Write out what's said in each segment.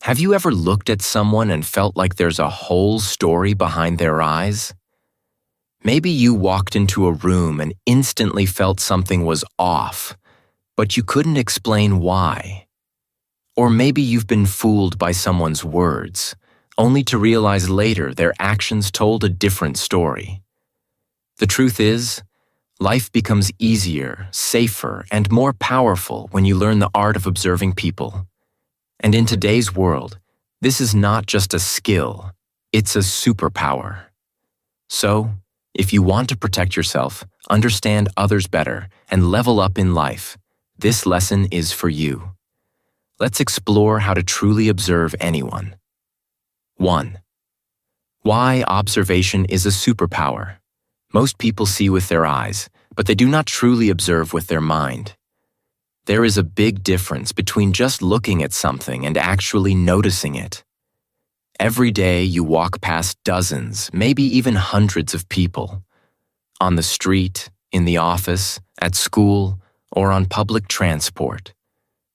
Have you ever looked at someone and felt like there's a whole story behind their eyes? Maybe you walked into a room and instantly felt something was off, but you couldn't explain why. Or maybe you've been fooled by someone's words, only to realize later their actions told a different story. The truth is, life becomes easier, safer, and more powerful when you learn the art of observing people. And in today's world, this is not just a skill, it's a superpower. So, if you want to protect yourself, understand others better, and level up in life, this lesson is for you. Let's explore how to truly observe anyone. 1. Why observation is a superpower. Most people see with their eyes, but they do not truly observe with their mind. There is a big difference between just looking at something and actually noticing it. Every day you walk past dozens, maybe even hundreds of people. On the street, in the office, at school, or on public transport.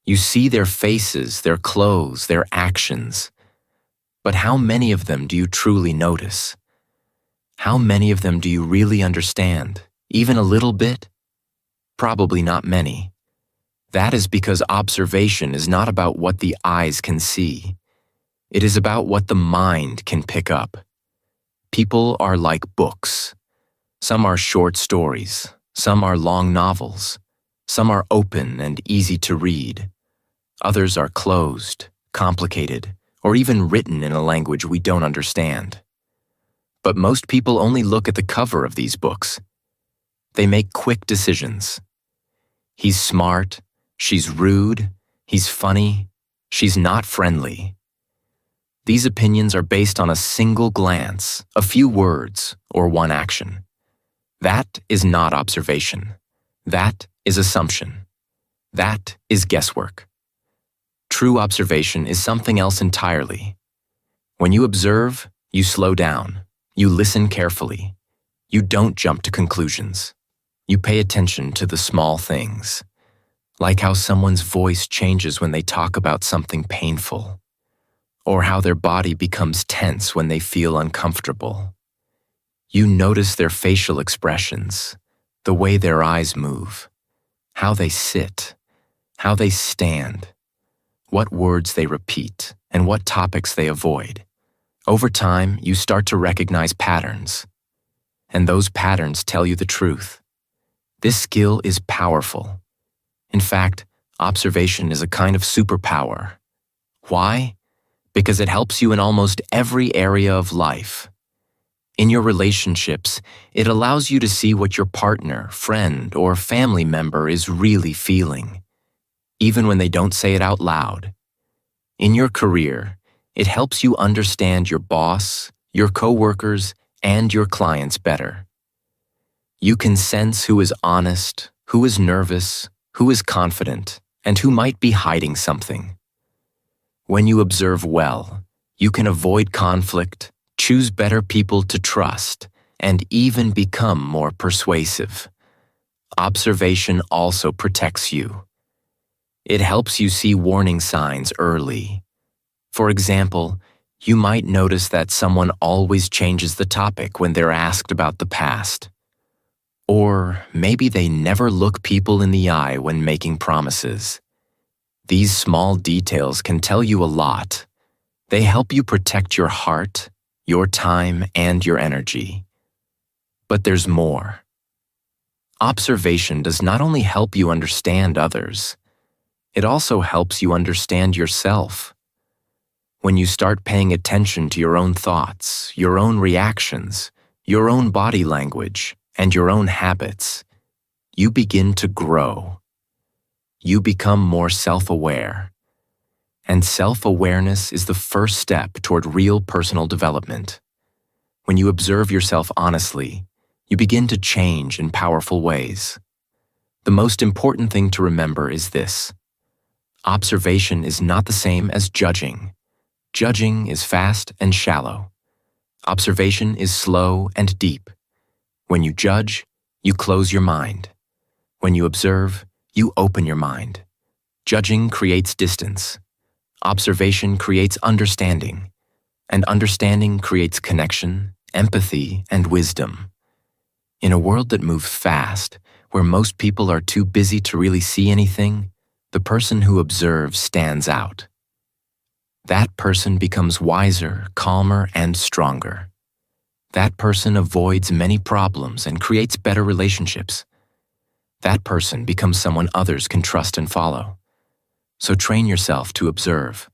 You see their faces, their clothes, their actions. But how many of them do you truly notice? How many of them do you really understand? Even a little bit? Probably not many. That is because observation is not about what the eyes can see. It is about what the mind can pick up. People are like books. Some are short stories, some are long novels, some are open and easy to read. Others are closed, complicated, or even written in a language we don't understand. But most people only look at the cover of these books. They make quick decisions. He's smart, she's rude, he's funny, she's not friendly. These opinions are based on a single glance, a few words, or one action. That is not observation. That is assumption. That is guesswork. True observation is something else entirely. When you observe, you slow down. You listen carefully. You don't jump to conclusions. You pay attention to the small things, like how someone's voice changes when they talk about something painful, or how their body becomes tense when they feel uncomfortable. You notice their facial expressions, the way their eyes move, how they sit, how they stand, what words they repeat, and what topics they avoid. Over time, you start to recognize patterns, and those patterns tell you the truth. This skill is powerful. In fact, observation is a kind of superpower. Why? Because it helps you in almost every area of life. In your relationships, it allows you to see what your partner, friend, or family member is really feeling, even when they don't say it out loud. In your career, it helps you understand your boss, your coworkers, and your clients better. You can sense who is honest, who is nervous, who is confident, and who might be hiding something. When you observe well, you can avoid conflict, choose better people to trust, and even become more persuasive. Observation also protects you. It helps you see warning signs early. For example, you might notice that someone always changes the topic when they're asked about the past. Or maybe they never look people in the eye when making promises. These small details can tell you a lot. They help you protect your heart, your time, and your energy. But there's more. Observation does not only help you understand others, it also helps you understand yourself. When you start paying attention to your own thoughts, your own reactions, your own body language, and your own habits, you begin to grow. You become more self-aware. And self-awareness is the first step toward real personal development. When you observe yourself honestly, you begin to change in powerful ways. The most important thing to remember is this: observation is not the same as judging. Judging is fast and shallow. Observation is slow and deep. When you judge, you close your mind. When you observe, you open your mind. Judging creates distance. observation creates understanding, and understanding creates connection, empathy, and wisdom. In a world that moves fast, where most people are too busy to really see anything, the person who observes stands out. That person becomes wiser, calmer, and stronger. That person avoids many problems and creates better relationships. That person becomes someone others can trust and follow. So train yourself to observe.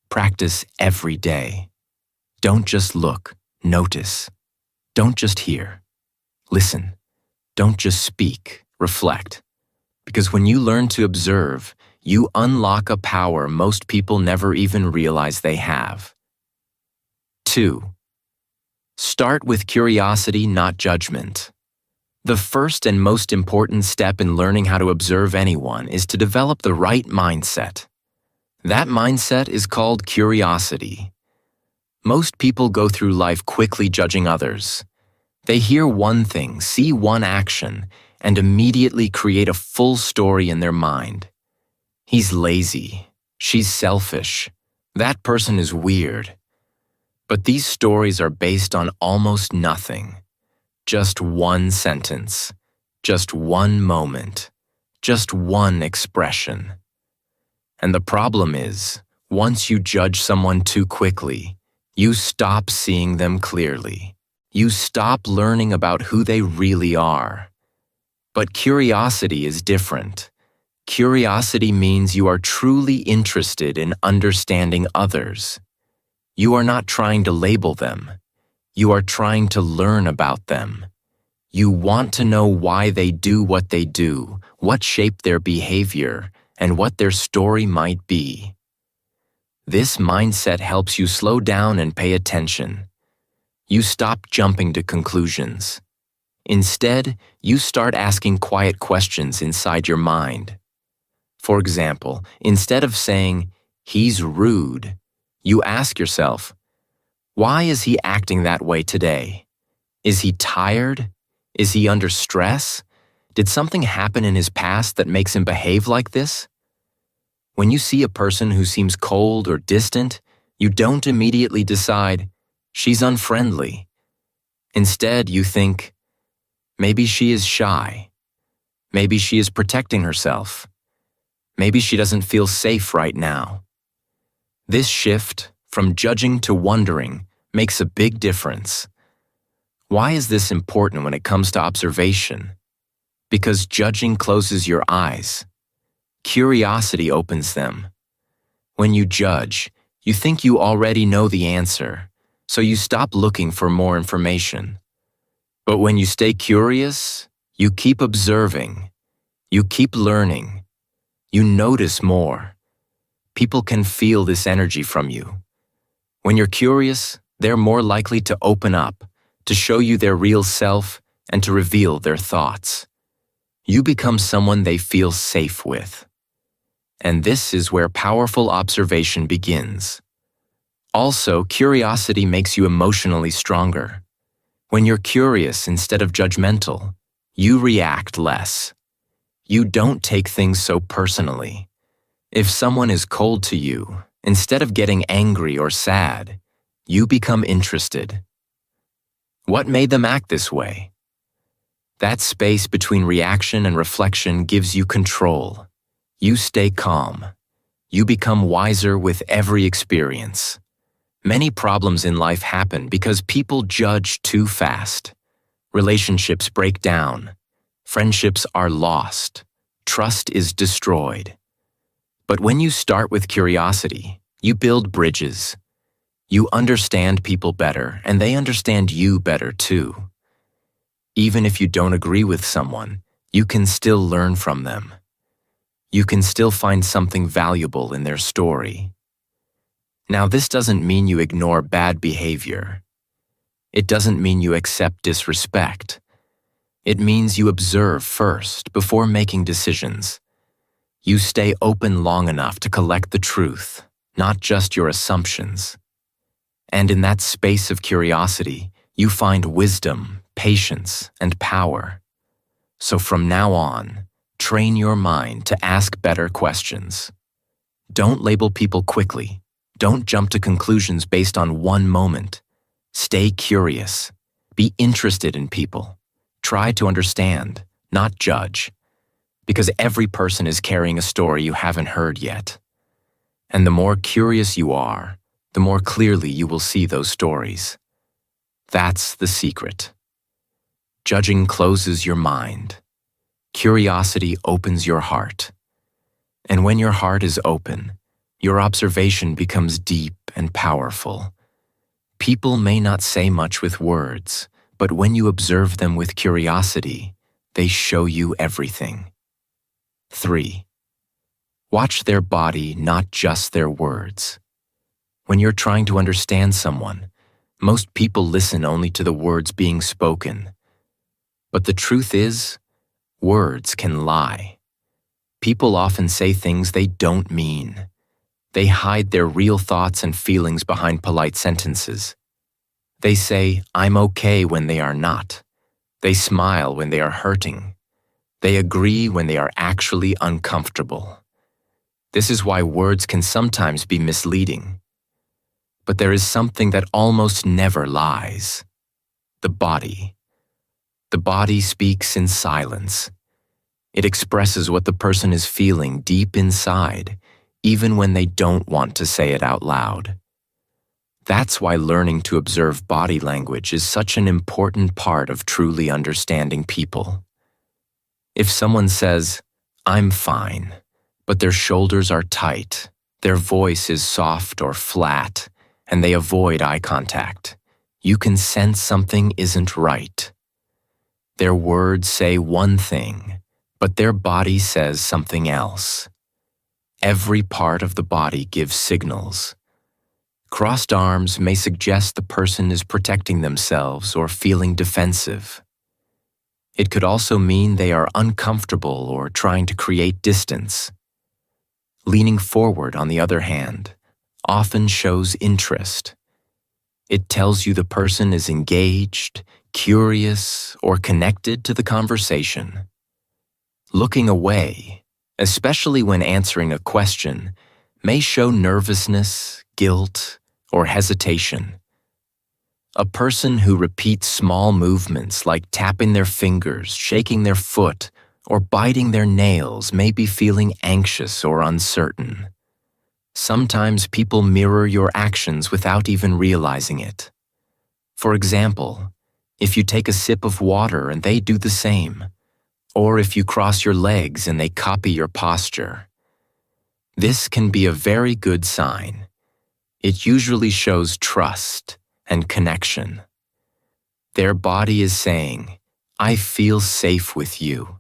Practice every day. Don't just look, notice. Don't just hear. Listen. Don't just speak, reflect. Because when you learn to observe, you unlock a power most people never even realize they have. 2. Start with curiosity, not judgment. The first and most important step in learning how to observe anyone is to develop the right mindset. That mindset is called curiosity. Most people go through life quickly judging others. They hear one thing, see one action, and immediately create a full story in their mind. He's lazy. She's selfish. That person is weird. But these stories are based on almost nothing. Just one sentence. Just one moment. Just one expression. And the problem is, once you judge someone too quickly, you stop seeing them clearly. You stop learning about who they really are. But curiosity is different. Curiosity means you are truly interested in understanding others. You are not trying to label them. You are trying to learn about them. You want to know why they do what they do, what shaped their behavior, and what their story might be. This mindset helps you slow down and pay attention. You stop jumping to conclusions. Instead, you start asking quiet questions inside your mind. For example, instead of saying, "He's rude," you ask yourself, "Why is he acting that way today? Is he tired? Is he under stress? Did something happen in his past that makes him behave like this?" When you see a person who seems cold or distant, you don't immediately decide, "She's unfriendly." Instead, you think, "Maybe she is shy. Maybe she is protecting herself. Maybe she doesn't feel safe right now." This shift, from judging to wondering, makes a big difference. Why is this important when it comes to observation? Because judging closes your eyes. Curiosity opens them. When you judge, you think you already know the answer, so you stop looking for more information. But when you stay curious, you keep observing, you keep learning, you notice more. People can feel this energy from you. When you're curious, they're more likely to open up, to show you their real self, and to reveal their thoughts. You become someone they feel safe with. And this is where powerful observation begins. Also, curiosity makes you emotionally stronger. When you're curious instead of judgmental, you react less. You don't take things so personally. If someone is cold to you, instead of getting angry or sad, you become interested. What made them act this way? That space between reaction and reflection gives you control. You stay calm. You become wiser with every experience. Many problems in life happen because people judge too fast. Relationships break down. Friendships are lost. Trust is destroyed. But when you start with curiosity, you build bridges. You understand people better, and they understand you better too. Even if you don't agree with someone, you can still learn from them. You can still find something valuable in their story. Now, this doesn't mean you ignore bad behavior. It doesn't mean you accept disrespect. It means you observe first before making decisions. You stay open long enough to collect the truth, not just your assumptions. And in that space of curiosity, you find wisdom, patience, and power. So from now on, train your mind to ask better questions. Don't label people quickly. Don't jump to conclusions based on one moment. Stay curious. Be interested in people. Try to understand, not judge. Because every person is carrying a story you haven't heard yet. And the more curious you are, the more clearly you will see those stories. That's the secret. Judging closes your mind. Curiosity opens your heart. And when your heart is open, your observation becomes deep and powerful. People may not say much with words, but when you observe them with curiosity, they show you everything. 3. Watch their body, not just their words. When you're trying to understand someone, most people listen only to the words being spoken. But the truth is, words can lie. People often say things they don't mean. They hide their real thoughts and feelings behind polite sentences. They say, "I'm okay," when they are not. They smile when they are hurting. They agree when they are actually uncomfortable. This is why words can sometimes be misleading. But there is something that almost never lies: the body. The body speaks in silence. It expresses what the person is feeling deep inside, even when they don't want to say it out loud. That's why learning to observe body language is such an important part of truly understanding people. If someone says, "I'm fine," but their shoulders are tight, their voice is soft or flat, and they avoid eye contact, you can sense something isn't right. Their words say one thing, but their body says something else. Every part of the body gives signals. Crossed arms may suggest the person is protecting themselves or feeling defensive. It could also mean they are uncomfortable or trying to create distance. Leaning forward, on the other hand, often shows interest. It tells you the person is engaged, curious, or connected to the conversation. Looking away, especially when answering a question, may show nervousness, guilt, or hesitation. A person who repeats small movements like tapping their fingers, shaking their foot, or biting their nails may be feeling anxious or uncertain. Sometimes people mirror your actions without even realizing it. For example, if you take a sip of water and they do the same, or if you cross your legs and they copy your posture. This can be a very good sign. It usually shows trust and connection. Their body is saying, "I feel safe with you,"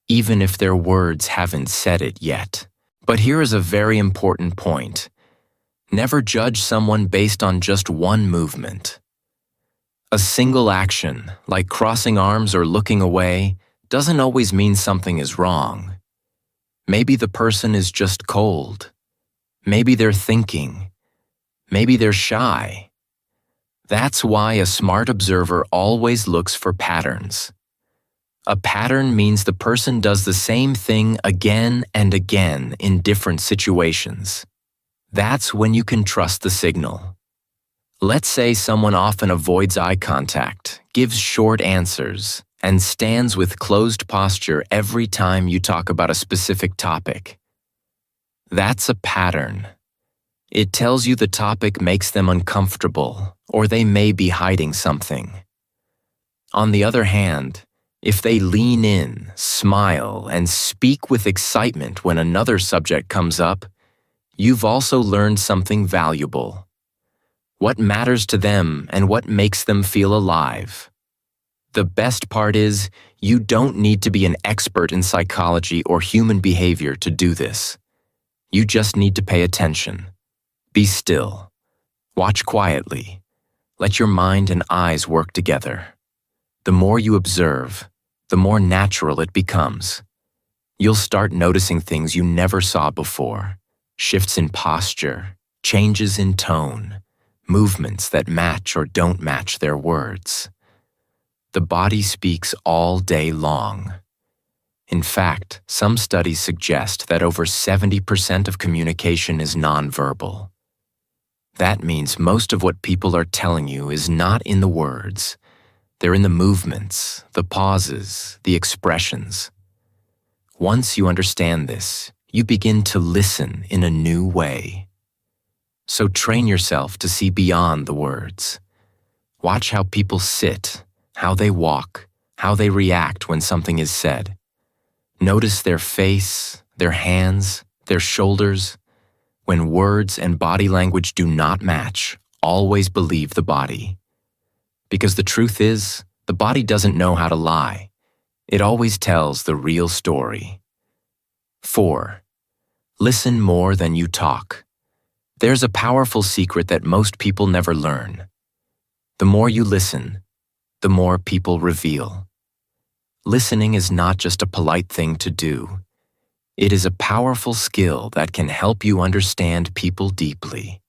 even if their words haven't said it yet. But here is a very important point. Never judge someone based on just one movement. A single action, like crossing arms or looking away, doesn't always mean something is wrong. Maybe the person is just cold. Maybe they're thinking. Maybe they're shy. That's why a smart observer always looks for patterns. A pattern means the person does the same thing again and again in different situations. That's when you can trust the signal. Let's say someone often avoids eye contact, gives short answers, and stands with closed posture every time you talk about a specific topic. That's a pattern. It tells you the topic makes them uncomfortable, or they may be hiding something. On the other hand, if they lean in, smile, and speak with excitement when another subject comes up, you've also learned something valuable. What matters to them and what makes them feel alive. The best part is, you don't need to be an expert in psychology or human behavior to do this. You just need to pay attention. Be still. Watch quietly. Let your mind and eyes work together. The more you observe, the more natural it becomes. You'll start noticing things you never saw before. Shifts in posture, changes in tone, movements that match or don't match their words. The body speaks all day long. In fact, some studies suggest that over 70% of communication is nonverbal. That means most of what people are telling you is not in the words. They're in the movements, the pauses, the expressions. Once you understand this, you begin to listen in a new way. So train yourself to see beyond the words. Watch how people sit, how they walk, how they react when something is said. Notice their face, their hands, their shoulders. When words and body language do not match, always believe the body. Because the truth is, the body doesn't know how to lie. It always tells the real story. 4. Listen more than you talk. There's a powerful secret that most people never learn. The more you listen, the more people reveal. Listening is not just a polite thing to do. It is a powerful skill that can help you understand people deeply.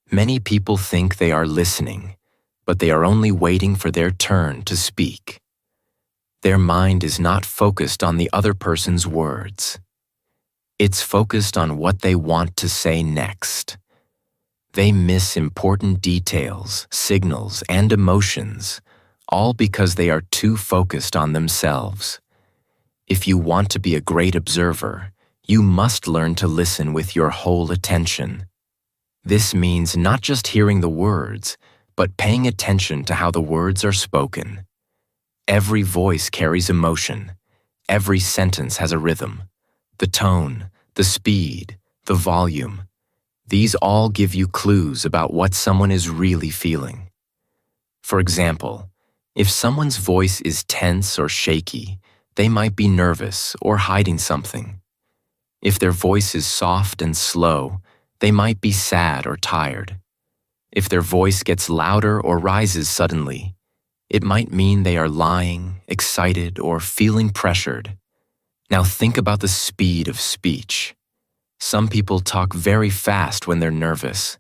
Many people think they are listening, but they are only waiting for their turn to speak. Their mind is not focused on the other person's words. It's focused on what they want to say next. They miss important details, signals, and emotions, all because they are too focused on themselves. If you want to be a great observer, you must learn to listen with your whole attention. This means not just hearing the words, but paying attention to how the words are spoken. Every voice carries emotion. Every sentence has a rhythm. The tone, the speed, the volume. These all give you clues about what someone is really feeling. For example, if someone's voice is tense or shaky, they might be nervous or hiding something. If their voice is soft and slow, they might be sad or tired. If their voice gets louder or rises suddenly, it might mean they are lying, excited, or feeling pressured. Now think about the speed of speech. Some people talk very fast when they're nervous.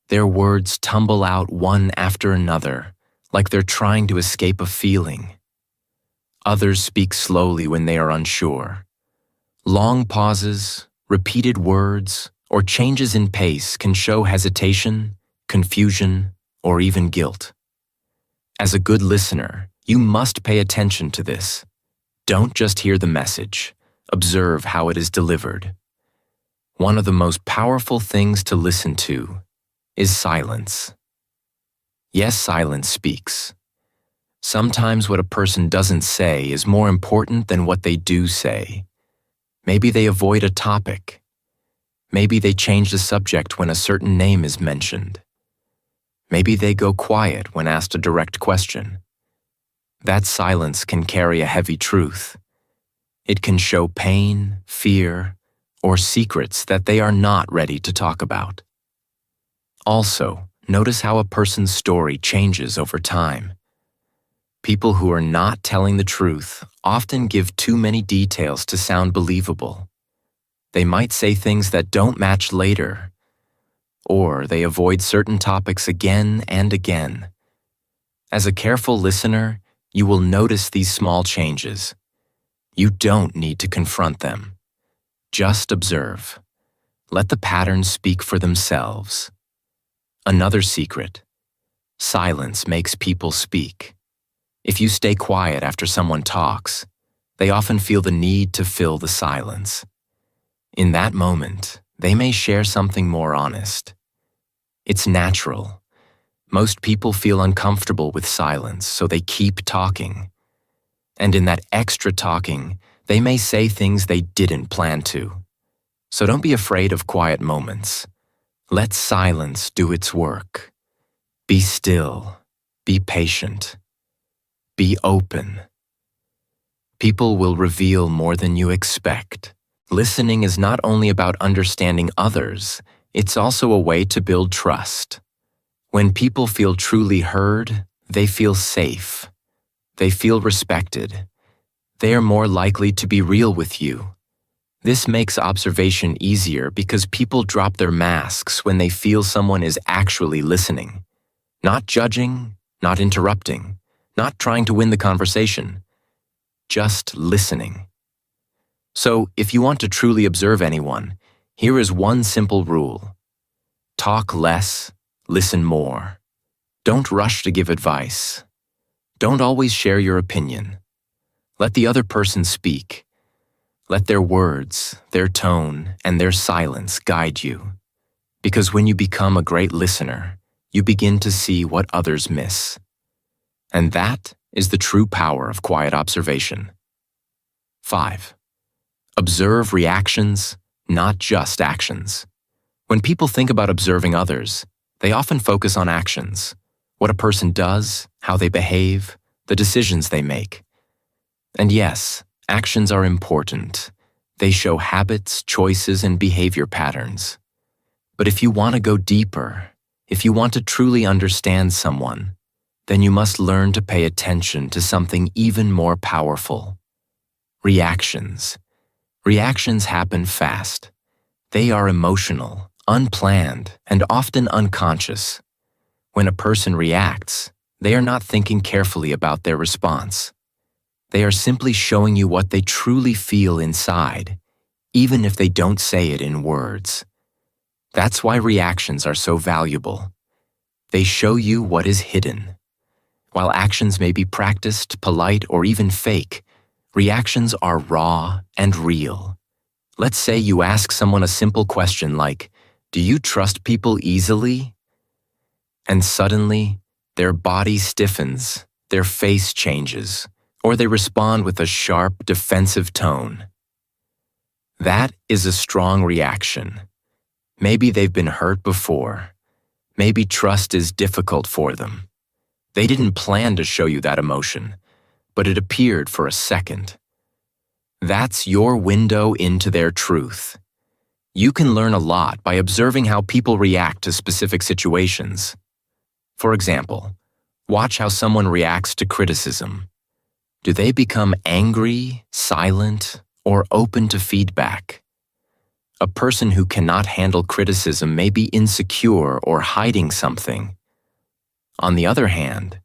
Their words tumble out one after another, like they're trying to escape a feeling. Others speak slowly when they are unsure. Long pauses, repeated words, or changes in pace can show hesitation, confusion, or even guilt. As a good listener, you must pay attention to this. Don't just hear the message. Observe how it is delivered. One of the most powerful things to listen to is silence. Yes, silence speaks. Sometimes what a person doesn't say is more important than what they do say. Maybe they avoid a topic. Maybe they change the subject when a certain name is mentioned. Maybe they go quiet when asked a direct question. That silence can carry a heavy truth. It can show pain, fear, or secrets that they are not ready to talk about. Also, notice how a person's story changes over time. People who are not telling the truth often give too many details to sound believable. They might say things that don't match later, or they avoid certain topics again and again. As a careful listener, you will notice these small changes. You don't need to confront them. Just observe. Let the patterns speak for themselves. Another secret: silence makes people speak. If you stay quiet after someone talks, they often feel the need to fill the silence. In that moment, they may share something more honest. It's natural. Most people feel uncomfortable with silence, so they keep talking. And in that extra talking, they may say things they didn't plan to. So don't be afraid of quiet moments. Let silence do its work. Be still. Be patient. Be open. People will reveal more than you expect. Listening is not only about understanding others, it's also a way to build trust. When people feel truly heard, they feel safe. They feel respected. They are more likely to be real with you. This makes observation easier because people drop their masks when they feel someone is actually listening. Not judging, not interrupting, not trying to win the conversation. Just listening. So, if you want to truly observe anyone, here is one simple rule. Talk less, listen more. Don't rush to give advice. Don't always share your opinion. Let the other person speak. Let their words, their tone, and their silence guide you. Because when you become a great listener, you begin to see what others miss. And that is the true power of quiet observation. 5. Observe reactions, not just actions. When people think about observing others, they often focus on actions, what a person does, how they behave, the decisions they make. And yes, actions are important. They show habits, choices, and behavior patterns. But if you want to go deeper, if you want to truly understand someone, then you must learn to pay attention to something even more powerful. Reactions. Reactions happen fast. They are emotional, unplanned, and often unconscious. When a person reacts, they are not thinking carefully about their response. They are simply showing you what they truly feel inside, even if they don't say it in words. That's why reactions are so valuable. They show you what is hidden. While actions may be practiced, polite, or even fake, reactions are raw and real. Let's say you ask someone a simple question like, "Do you trust people easily?" And suddenly, their body stiffens, their face changes, or they respond with a sharp, defensive tone. That is a strong reaction. Maybe they've been hurt before. Maybe trust is difficult for them. They didn't plan to show you that emotion, but it appeared for a second. That's your window into their truth. You can learn a lot by observing how people react to specific situations. For example, watch how someone reacts to criticism. Do they become angry, silent, or open to feedback? A person who cannot handle criticism may be insecure or hiding something. On the other hand,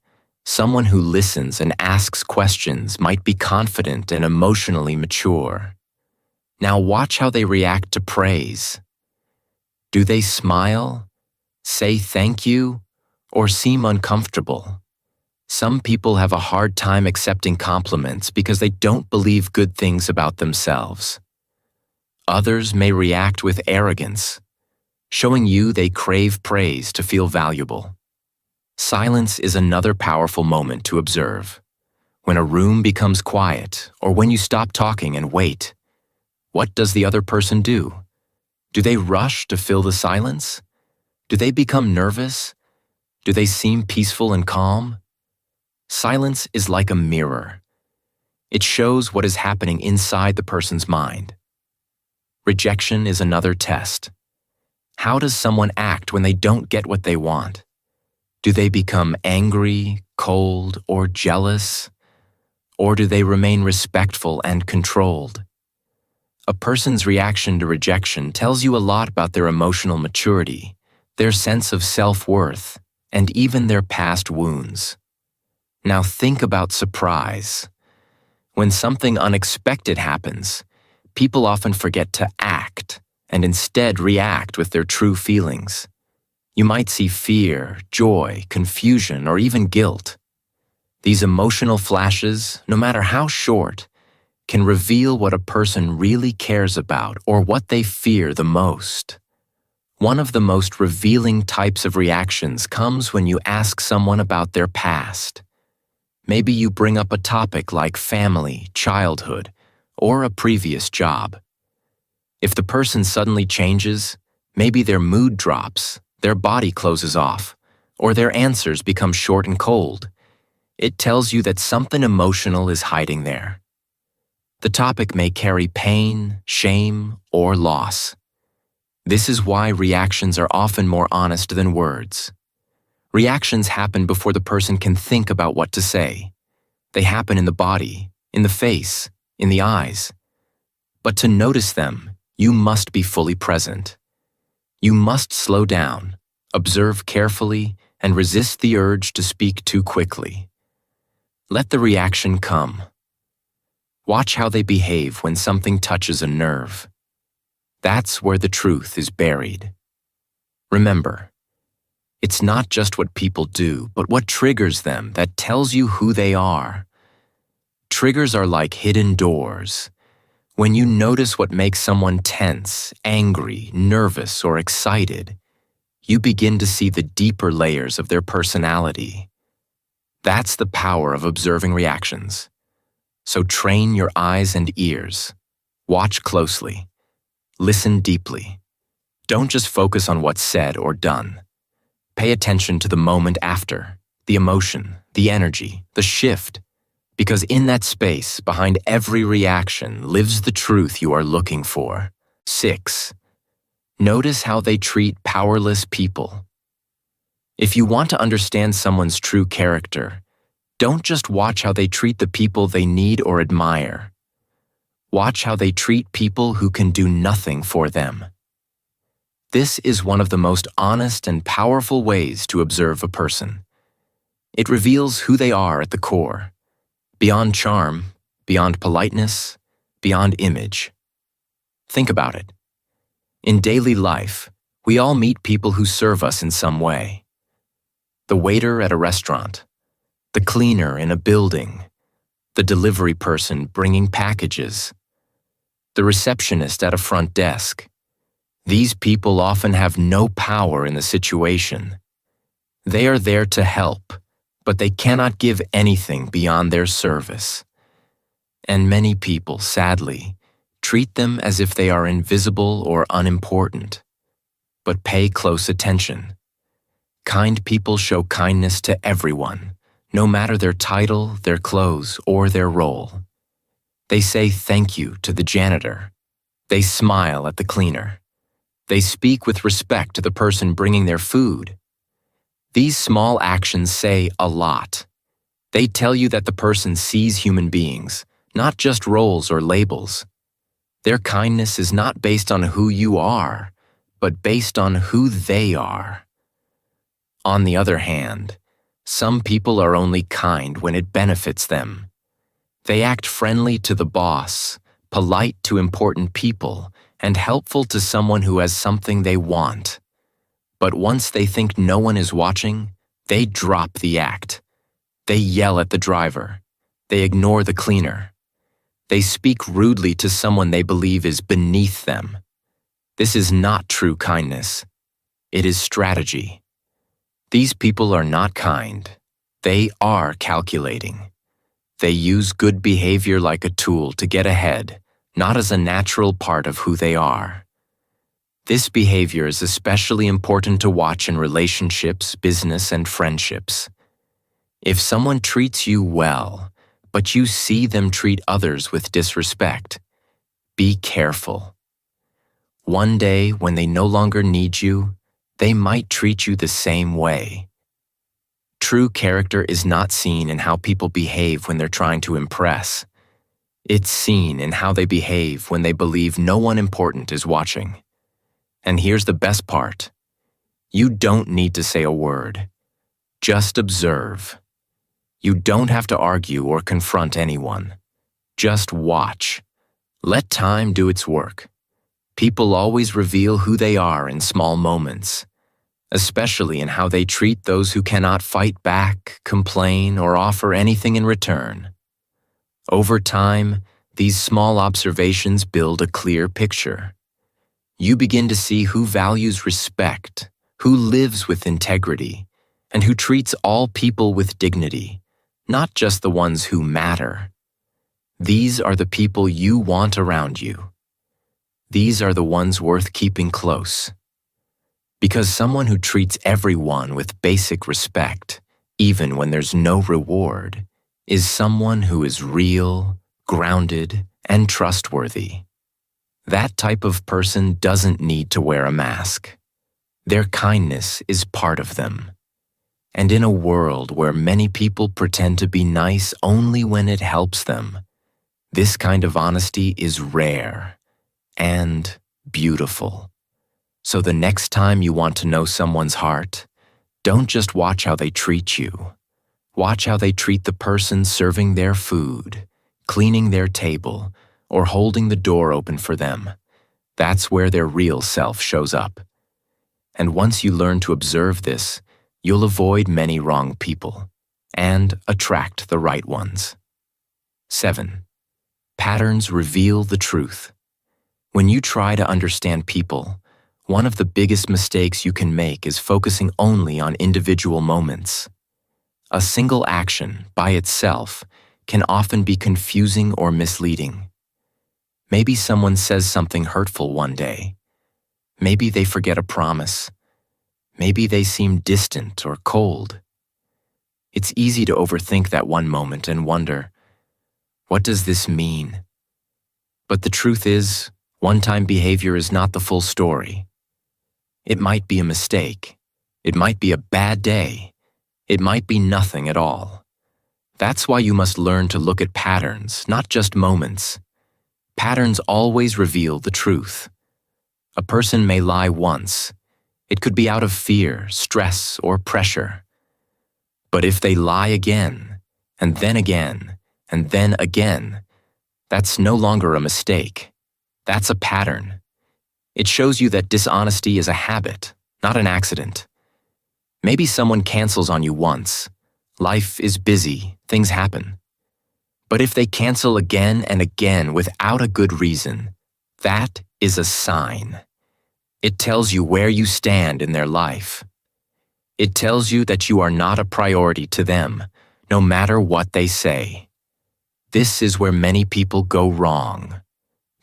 someone who listens and asks questions might be confident and emotionally mature. Now watch how they react to praise. Do they smile, say thank you, or seem uncomfortable? Some people have a hard time accepting compliments because they don't believe good things about themselves. Others may react with arrogance, showing you they crave praise to feel valuable. Silence is another powerful moment to observe. When a room becomes quiet, or when you stop talking and wait, what does the other person do? Do they rush to fill the silence? Do they become nervous? Do they seem peaceful and calm? Silence is like a mirror. It shows what is happening inside the person's mind. Rejection is another test. How does someone act when they don't get what they want? Do they become angry, cold, or jealous? Or do they remain respectful and controlled? A person's reaction to rejection tells you a lot about their emotional maturity, their sense of self-worth, and even their past wounds. Now think about surprise. When something unexpected happens, people often forget to act and instead react with their true feelings. You might see fear, joy, confusion, or even guilt. These emotional flashes, no matter how short, can reveal what a person really cares about or what they fear the most. One of the most revealing types of reactions comes when you ask someone about their past. Maybe you bring up a topic like family, childhood, or a previous job. If the person suddenly changes, maybe their mood drops, their body closes off, or their answers become short and cold. It tells you that something emotional is hiding there. The topic may carry pain, shame, or loss. This is why reactions are often more honest than words. Reactions happen before the person can think about what to say. They happen in the body, in the face, in the eyes. But to notice them, you must be fully present. You must slow down, observe carefully, and resist the urge to speak too quickly. Let the reaction come. Watch how they behave when something touches a nerve. That's where the truth is buried. Remember, it's not just what people do, but what triggers them that tells you who they are. Triggers are like hidden doors. When you notice what makes someone tense, angry, nervous, or excited, you begin to see the deeper layers of their personality. That's the power of observing reactions. So train your eyes and ears. Watch closely. Listen deeply. Don't just focus on what's said or done. Pay attention to the moment after, the emotion, the energy, the shift. Because in that space, behind every reaction, lives the truth you are looking for. 6. Notice how they treat powerless people. If you want to understand someone's true character, don't just watch how they treat the people they need or admire. Watch how they treat people who can do nothing for them. This is one of the most honest and powerful ways to observe a person. It reveals who they are at the core, beyond charm, beyond politeness, beyond image. Think about it. In daily life, we all meet people who serve us in some way. The waiter at a restaurant, the cleaner in a building, the delivery person bringing packages, the receptionist at a front desk. These people often have no power in the situation. They are there to help, but they cannot give anything beyond their service. And many people, sadly, treat them as if they are invisible or unimportant. But pay close attention. Kind people show kindness to everyone, no matter their title, their clothes, or their role. They say thank you to the janitor. They smile at the cleaner. They speak with respect to the person bringing their food. These small actions say a lot. They tell you that the person sees human beings, not just roles or labels. Their kindness is not based on who you are, but based on who they are. On the other hand, some people are only kind when it benefits them. They act friendly to the boss, polite to important people, and helpful to someone who has something they want. But once they think no one is watching, they drop the act. They yell at the driver. They ignore the cleaner. They speak rudely to someone they believe is beneath them. This is not true kindness. It is strategy. These people are not kind. They are calculating. They use good behavior like a tool to get ahead, not as a natural part of who they are. This behavior is especially important to watch in relationships, business, and friendships. If someone treats you well, but you see them treat others with disrespect, be careful. One day, when they no longer need you, they might treat you the same way. True character is not seen in how people behave when they're trying to impress. It's seen in how they behave when they believe no one important is watching. And here's the best part. You don't need to say a word. Just observe. You don't have to argue or confront anyone. Just watch. Let time do its work. People always reveal who they are in small moments, especially in how they treat those who cannot fight back, complain, or offer anything in return. Over time, these small observations build a clear picture. You begin to see who values respect, who lives with integrity, and who treats all people with dignity, not just the ones who matter. These are the people you want around you. These are the ones worth keeping close. Because someone who treats everyone with basic respect, even when there's no reward, is someone who is real, grounded, and trustworthy. That type of person doesn't need to wear a mask. Their kindness is part of them. And in a world where many people pretend to be nice only when it helps them, this kind of honesty is rare and beautiful. So the next time you want to know someone's heart, don't just watch how they treat you. Watch how they treat the person serving their food, cleaning their table, or holding the door open for them. That's where their real self shows up. And once you learn to observe this, you'll avoid many wrong people and attract the right ones. 7. Patterns reveal the truth. When you try to understand people, one of the biggest mistakes you can make is focusing only on individual moments. A single action, by itself, can often be confusing or misleading. Maybe someone says something hurtful one day. Maybe they forget a promise. Maybe they seem distant or cold. It's easy to overthink that one moment and wonder, what does this mean? But the truth is, one-time behavior is not the full story. It might be a mistake. It might be a bad day. It might be nothing at all. That's why you must learn to look at patterns, not just moments. Patterns always reveal the truth. A person may lie once. It could be out of fear, stress, or pressure. But if they lie again, and then again, and then again, that's no longer a mistake. That's a pattern. It shows you that dishonesty is a habit, not an accident. Maybe someone cancels on you once. Life is busy, things happen. But if they cancel again and again without a good reason, that is a sign. It tells you where you stand in their life. It tells you that you are not a priority to them, no matter what they say. This is where many people go wrong.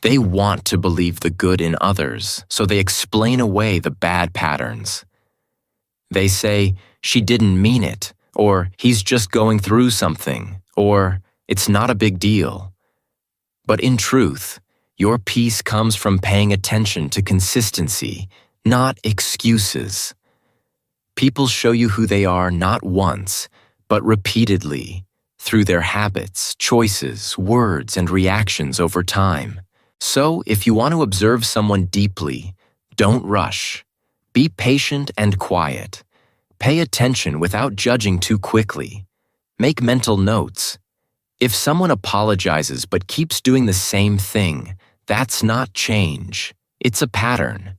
They want to believe the good in others, so they explain away the bad patterns. They say, she didn't mean it, or he's just going through something, or it's not a big deal. But in truth, your peace comes from paying attention to consistency, not excuses. People show you who they are not once, but repeatedly, through their habits, choices, words, and reactions over time. So, if you want to observe someone deeply, don't rush. Be patient and quiet. Pay attention without judging too quickly. Make mental notes. If someone apologizes but keeps doing the same thing, that's not change. It's a pattern.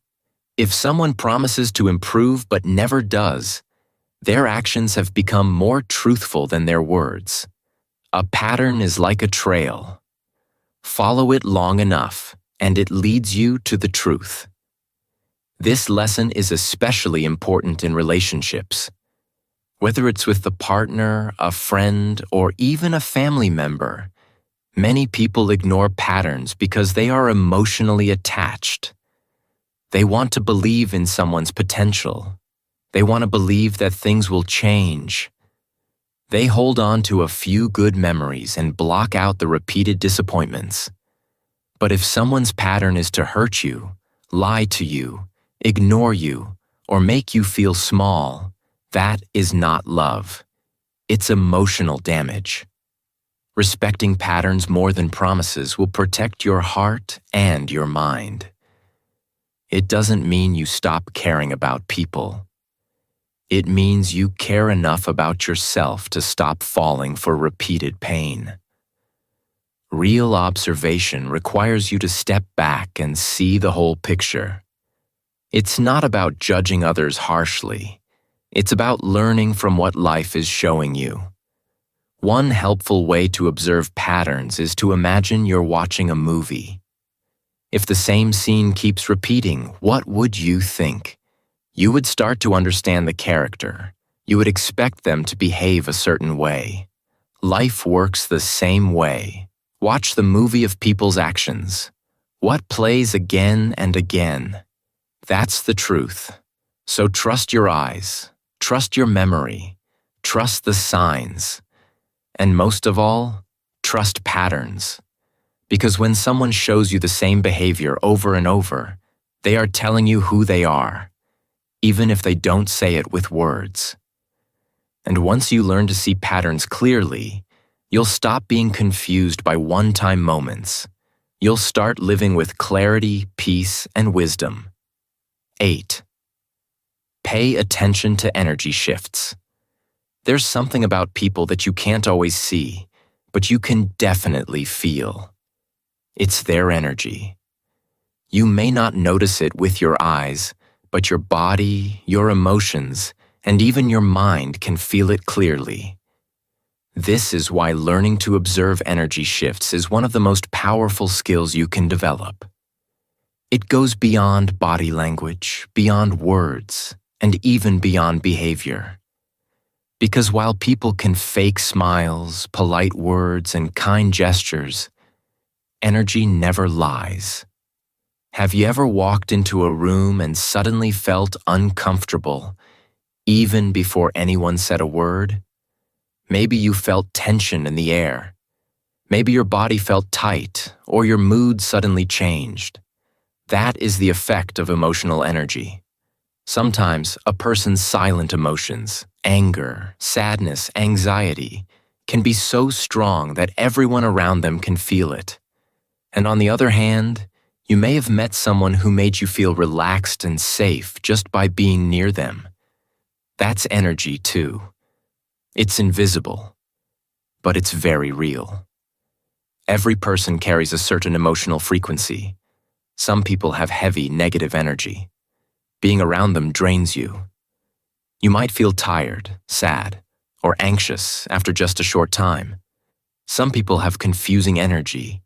If someone promises to improve but never does, their actions have become more truthful than their words. A pattern is like a trail. Follow it long enough, and it leads you to the truth. This lesson is especially important in relationships. Whether it's with a partner, a friend, or even a family member, many people ignore patterns because they are emotionally attached. They want to believe in someone's potential. They want to believe that things will change. They hold on to a few good memories and block out the repeated disappointments. But if someone's pattern is to hurt you, lie to you, ignore you, or make you feel small, that is not love. It's emotional damage. Respecting patterns more than promises will protect your heart and your mind. It doesn't mean you stop caring about people. It means you care enough about yourself to stop falling for repeated pain. Real observation requires you to step back and see the whole picture. It's not about judging others harshly. It's about learning from what life is showing you. One helpful way to observe patterns is to imagine you're watching a movie. If the same scene keeps repeating, what would you think? You would start to understand the character. You would expect them to behave a certain way. Life works the same way. Watch the movie of people's actions. What plays again and again? That's the truth. So trust your eyes, trust your memory, trust the signs, and most of all, trust patterns. Because when someone shows you the same behavior over and over, they are telling you who they are, even if they don't say it with words. And once you learn to see patterns clearly, you'll stop being confused by one-time moments. You'll start living with clarity, peace, and wisdom. 8. Pay attention to energy shifts. There's something about people that you can't always see, but you can definitely feel. It's their energy. You may not notice it with your eyes, but your body, your emotions, and even your mind can feel it clearly. This is why learning to observe energy shifts is one of the most powerful skills you can develop. It goes beyond body language, beyond words, and even beyond behavior. Because while people can fake smiles, polite words, and kind gestures, energy never lies. Have you ever walked into a room and suddenly felt uncomfortable, even before anyone said a word? Maybe you felt tension in the air. Maybe your body felt tight, or your mood suddenly changed. That is the effect of emotional energy. Sometimes a person's silent emotions, anger, sadness, anxiety, can be so strong that everyone around them can feel it. And on the other hand, you may have met someone who made you feel relaxed and safe just by being near them. That's energy too. It's invisible, but it's very real. Every person carries a certain emotional frequency. Some people have heavy, negative energy. Being around them drains you. You might feel tired, sad, or anxious after just a short time. Some people have confusing energy.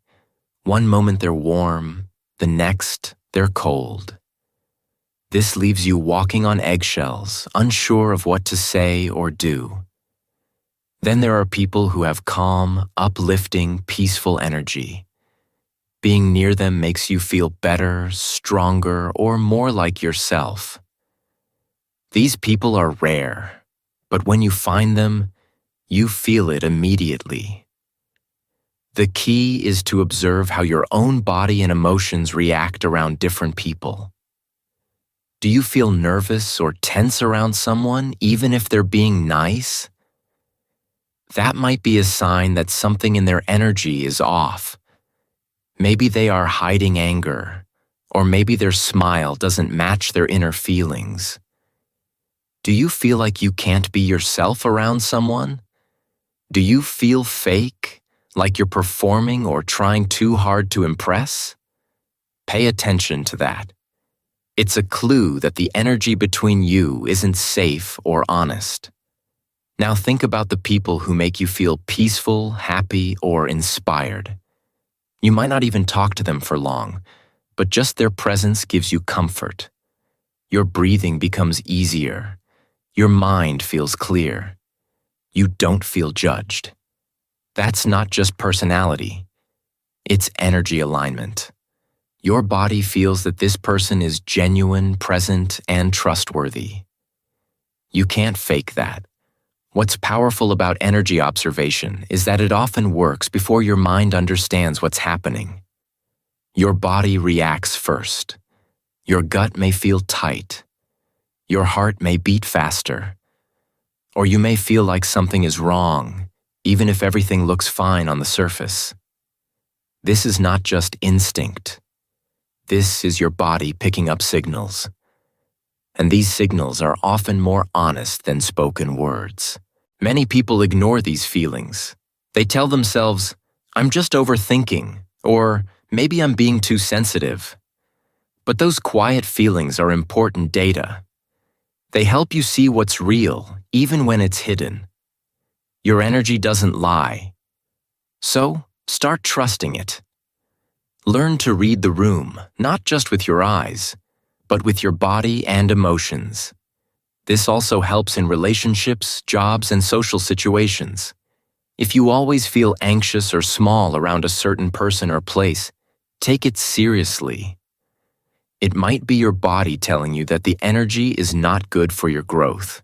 One moment they're warm, the next they're cold. This leaves you walking on eggshells, unsure of what to say or do. Then there are people who have calm, uplifting, peaceful energy. Being near them makes you feel better, stronger, or more like yourself. These people are rare, but when you find them, you feel it immediately. The key is to observe how your own body and emotions react around different people. Do you feel nervous or tense around someone, even if they're being nice? That might be a sign that something in their energy is off. Maybe they are hiding anger, or maybe their smile doesn't match their inner feelings. Do you feel like you can't be yourself around someone? Do you feel fake, like you're performing or trying too hard to impress? Pay attention to that. It's a clue that the energy between you isn't safe or honest. Now think about the people who make you feel peaceful, happy, or inspired. You might not even talk to them for long, but just their presence gives you comfort. Your breathing becomes easier. Your mind feels clear. You don't feel judged. That's not just personality. It's energy alignment. Your body feels that this person is genuine, present, and trustworthy. You can't fake that. What's powerful about energy observation is that it often works before your mind understands what's happening. Your body reacts first. Your gut may feel tight. Your heart may beat faster. Or you may feel like something is wrong, even if everything looks fine on the surface. This is not just instinct. This is your body picking up signals. And these signals are often more honest than spoken words. Many people ignore these feelings. They tell themselves, "I'm just overthinking," or "maybe I'm being too sensitive." But those quiet feelings are important data. They help you see what's real, even when it's hidden. Your energy doesn't lie. So, start trusting it. Learn to read the room, not just with your eyes, but with your body and emotions. This also helps in relationships, jobs, and social situations. If you always feel anxious or small around a certain person or place, take it seriously. It might be your body telling you that the energy is not good for your growth.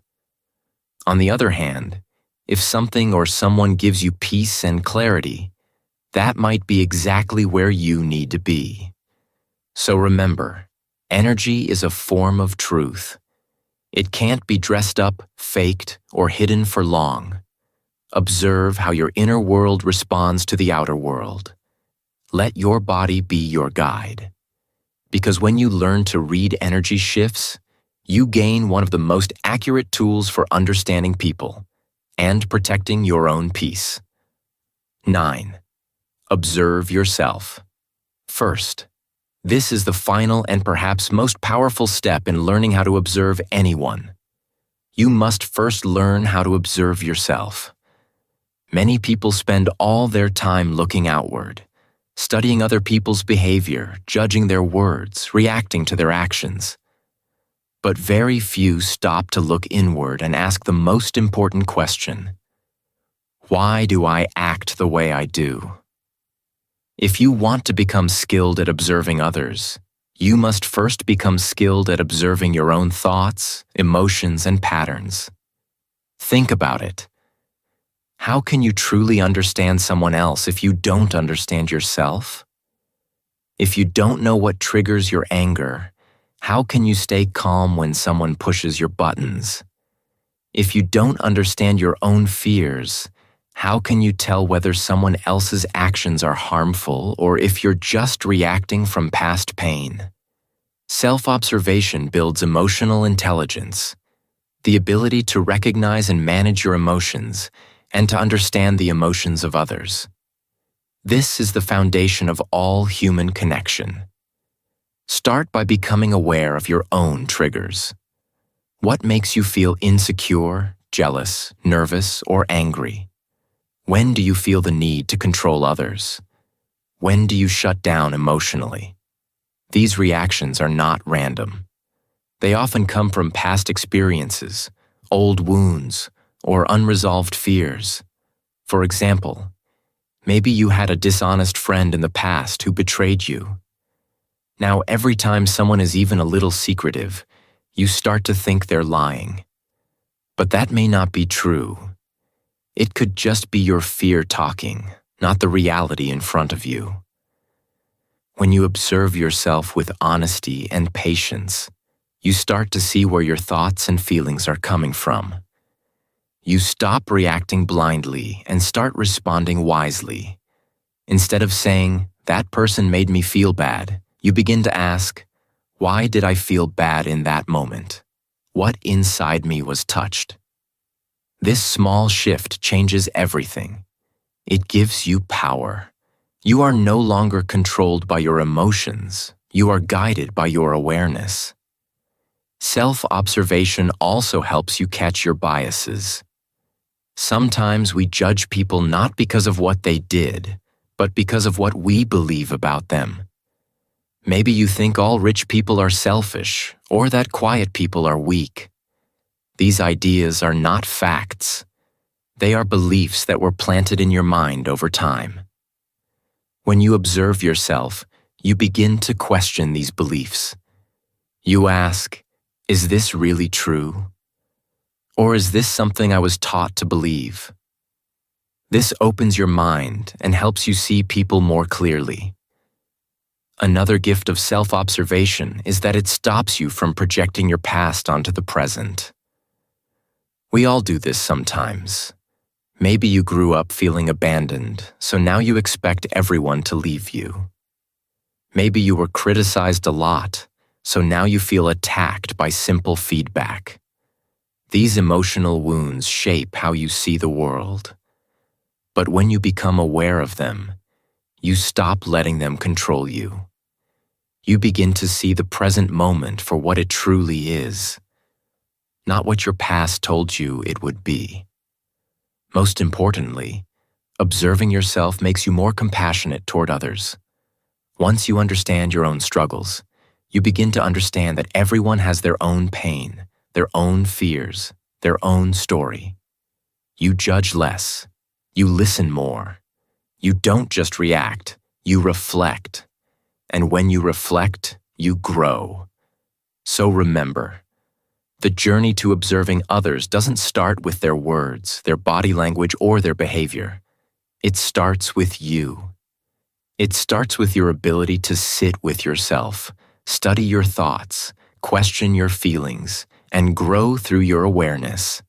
On the other hand, if something or someone gives you peace and clarity, that might be exactly where you need to be. So remember, energy is a form of truth. It can't be dressed up, faked, or hidden for long. Observe how your inner world responds to the outer world. Let your body be your guide. Because when you learn to read energy shifts, you gain one of the most accurate tools for understanding people and protecting your own peace. 9. Observe yourself. First, this is the final and perhaps most powerful step in learning how to observe anyone. You must first learn how to observe yourself. Many people spend all their time looking outward, studying other people's behavior, judging their words, reacting to their actions. But very few stop to look inward and ask the most important question: why do I act the way I do? If you want to become skilled at observing others, you must first become skilled at observing your own thoughts, emotions, and patterns. Think about it. How can you truly understand someone else if you don't understand yourself? If you don't know what triggers your anger, how can you stay calm when someone pushes your buttons? If you don't understand your own fears, how can you tell whether someone else's actions are harmful or if you're just reacting from past pain? Self-observation builds emotional intelligence, the ability to recognize and manage your emotions and to understand the emotions of others. This is the foundation of all human connection. Start by becoming aware of your own triggers. What makes you feel insecure, jealous, nervous, or angry? When do you feel the need to control others? When do you shut down emotionally? These reactions are not random. They often come from past experiences, old wounds, or unresolved fears. For example, maybe you had a dishonest friend in the past who betrayed you. Now, every time someone is even a little secretive, you start to think they're lying. But that may not be true. It could just be your fear talking, not the reality in front of you. When you observe yourself with honesty and patience, you start to see where your thoughts and feelings are coming from. You stop reacting blindly and start responding wisely. Instead of saying, "That person made me feel bad," you begin to ask, "Why did I feel bad in that moment? What inside me was touched?" This small shift changes everything. It gives you power. You are no longer controlled by your emotions. You are guided by your awareness. Self-observation also helps you catch your biases. Sometimes we judge people not because of what they did, but because of what we believe about them. Maybe you think all rich people are selfish, or that quiet people are weak. These ideas are not facts. They are beliefs that were planted in your mind over time. When you observe yourself, you begin to question these beliefs. You ask, "Is this really true? Or is this something I was taught to believe?" This opens your mind and helps you see people more clearly. Another gift of self-observation is that it stops you from projecting your past onto the present. We all do this sometimes. Maybe you grew up feeling abandoned, so now you expect everyone to leave you. Maybe you were criticized a lot, so now you feel attacked by simple feedback. These emotional wounds shape how you see the world. But when you become aware of them, you stop letting them control you. You begin to see the present moment for what it truly is, not what your past told you it would be. Most importantly, observing yourself makes you more compassionate toward others. Once you understand your own struggles, you begin to understand that everyone has their own pain, their own fears, their own story. You judge less. You listen more. You don't just react, you reflect. And when you reflect, you grow. So remember, the journey to observing others doesn't start with their words, their body language, or their behavior. It starts with you. It starts with your ability to sit with yourself, study your thoughts, question your feelings, and grow through your awareness.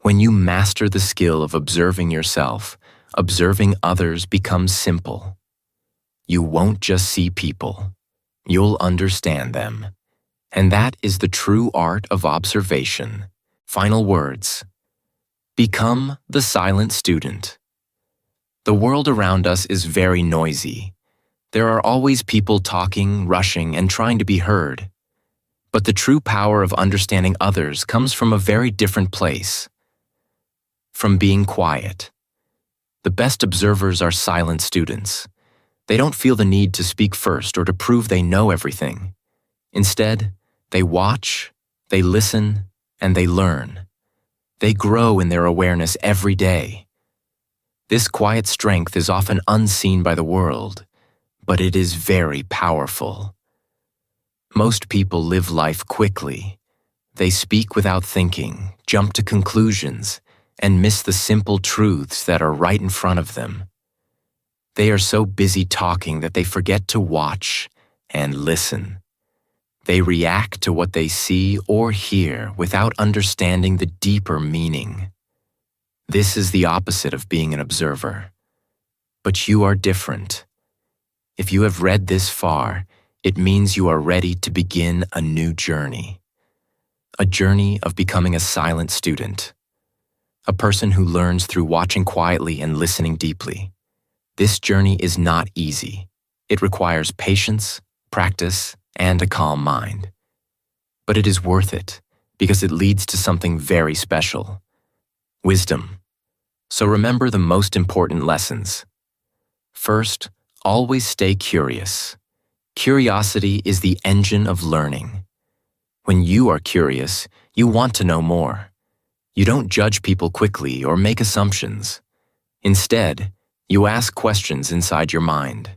When you master the skill of observing yourself, observing others becomes simple. You won't just see people. You'll understand them. And that is the true art of observation. Final words. Become the silent student. The world around us is very noisy. There are always people talking, rushing, and trying to be heard. But the true power of understanding others comes from a very different place. From being quiet. The best observers are silent students. They don't feel the need to speak first or to prove they know everything. Instead, they watch, they listen, and they learn. They grow in their awareness every day. This quiet strength is often unseen by the world, but it is very powerful. Most people live life quickly. They speak without thinking, jump to conclusions, and miss the simple truths that are right in front of them. They are so busy talking that they forget to watch and listen. They react to what they see or hear without understanding the deeper meaning. This is the opposite of being an observer. But you are different. If you have read this far, it means you are ready to begin a new journey. A journey of becoming a silent student. A person who learns through watching quietly and listening deeply. This journey is not easy. It requires patience, practice, and a calm mind. But it is worth it because it leads to something very special. Wisdom. So remember the most important lessons. First, always stay curious. Curiosity is the engine of learning. When you are curious, you want to know more. You don't judge people quickly or make assumptions. Instead, you ask questions inside your mind.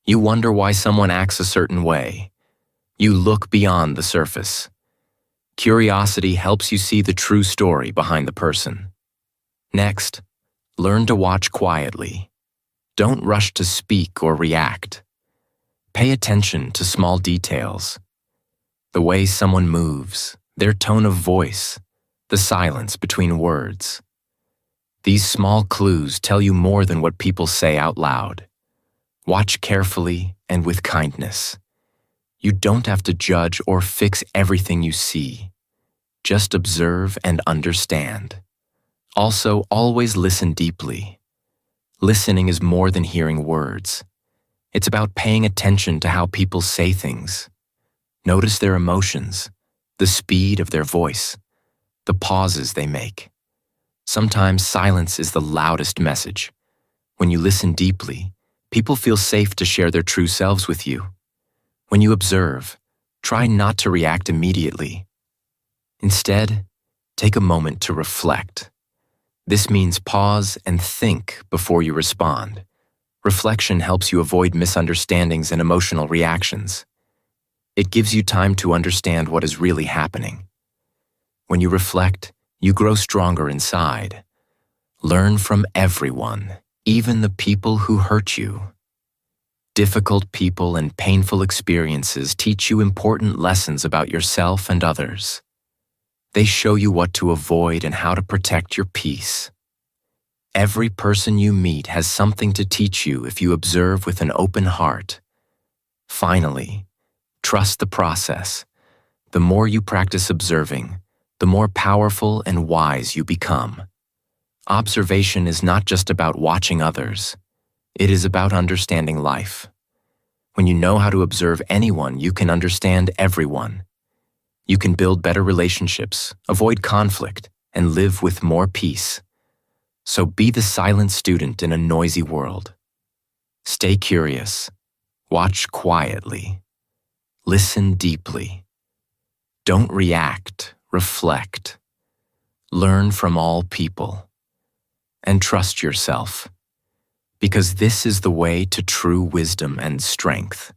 You wonder why someone acts a certain way. You look beyond the surface. Curiosity helps you see the true story behind the person. Next, learn to watch quietly. Don't rush to speak or react. Pay attention to small details. The way someone moves, their tone of voice, the silence between words. These small clues tell you more than what people say out loud. Watch carefully and with kindness. You don't have to judge or fix everything you see. Just observe and understand. Also, always listen deeply. Listening is more than hearing words. It's about paying attention to how people say things. Notice their emotions, the speed of their voice, the pauses they make. Sometimes silence is the loudest message. When you listen deeply, people feel safe to share their true selves with you. When you observe, try not to react immediately. Instead, take a moment to reflect. This means pause and think before you respond. Reflection helps you avoid misunderstandings and emotional reactions. It gives you time to understand what is really happening. When you reflect, you grow stronger inside. Learn from everyone, even the people who hurt you. Difficult people and painful experiences teach you important lessons about yourself and others. They show you what to avoid and how to protect your peace. Every person you meet has something to teach you if you observe with an open heart. Finally, trust the process. The more you practice observing, the more powerful and wise you become. Observation is not just about watching others. It is about understanding life. When you know how to observe anyone, you can understand everyone. You can build better relationships, avoid conflict, and live with more peace. So be the silent student in a noisy world. Stay curious. Watch quietly. Listen deeply. Don't react, reflect. Learn from all people. And trust yourself. Because this is the way to true wisdom and strength.